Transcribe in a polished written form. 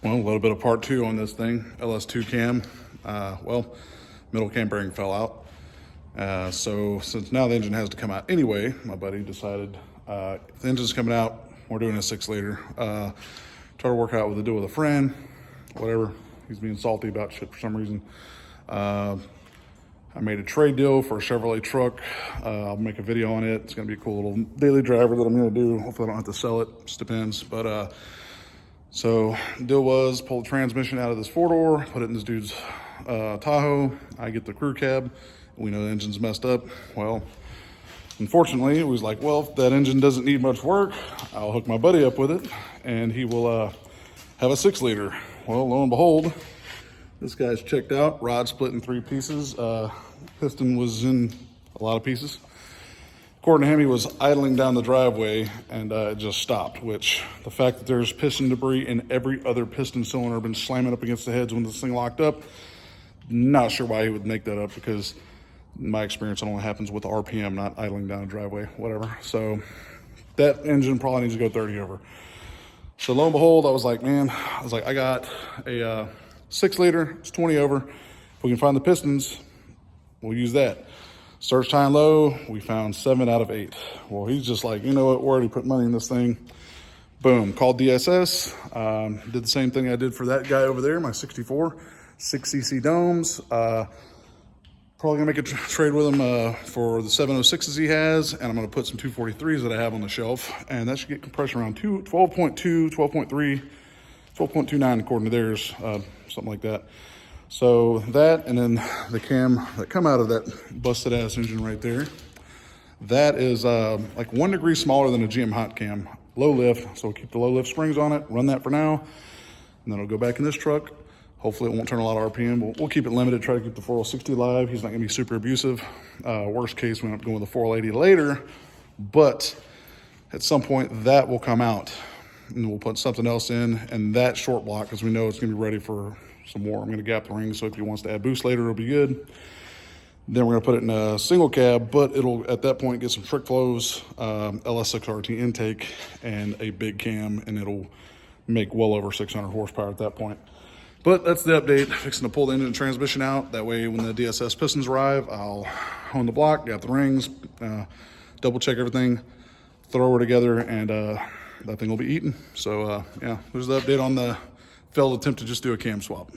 Well, a little bit of part two on this thing, LS2 cam. Middle cam bearing fell out. So since now the engine has to come out anyway, my buddy decided if the engine's coming out, we're doing a 6-liter. Try to work out with a deal with a friend, whatever. He's being salty about shit for some reason. I made a trade deal for a Chevrolet truck. I'll make a video on it. It's gonna be a cool little daily driver that I'm gonna do. Hopefully I don't have to sell it, just depends. But so the deal was pull the transmission out of this 4-door, put it in this dude's Tahoe. I get the crew cab. We know the engine's messed up. Well, unfortunately, it was like, well, if that engine doesn't need much work, I'll hook my buddy up with it and he will have a 6-liter. Well, lo and behold, this guy's checked out, rod split in 3 pieces. Piston was in a lot of pieces. According to him, he was idling down the driveway and it just stopped, which the fact that there's piston debris in every other piston cylinder been slamming up against the heads when this thing locked up, not sure why he would make that up, because in my experience, it only happens with the RPM, not idling down a driveway, whatever. So that engine probably needs to go 30 over. So lo and behold, I was like, I got a 6-liter, it's 20 over. If we can find the pistons, we'll use that. Searched high and low, we found 7 out of 8. Well, he's just like, you know what, we're already putting money in this thing. Boom, called DSS, did the same thing I did for that guy over there, my 64, 6cc domes. Probably gonna make a trade with him for the 706s he has, and I'm gonna put some 243s that I have on the shelf, and that should get compression around 12.2, 12.3, 12.29 according to theirs, something like that. So that, and then the cam that come out of that busted ass engine right there, that is like 1 degree smaller than a GM hot cam, low lift. So we'll keep the low lift springs on it, run that for now, and then it'll go back in this truck. Hopefully it won't turn a lot of RPM. We'll keep it limited, try to keep the 4060 alive. He's not gonna be super abusive. Worst case, we end up going with the 480 later, but at some point that will come out and we'll put something else in, and that short block, because we know it's gonna be ready for some more. I'm gonna gap the rings, so if he wants to add boost later, it'll be good. Then we're gonna put it in a single cab, but it'll at that point get some trick flows, LS6RT intake, and a big cam, and it'll make well over 600 horsepower at that point. But that's the update. Fixing to pull the engine and transmission out. That way when the DSS pistons arrive, I'll hone the block, gap the rings, double check everything, throw her together, and that thing will be eaten. So yeah, there's the update on the failed attempt to just do a cam swap.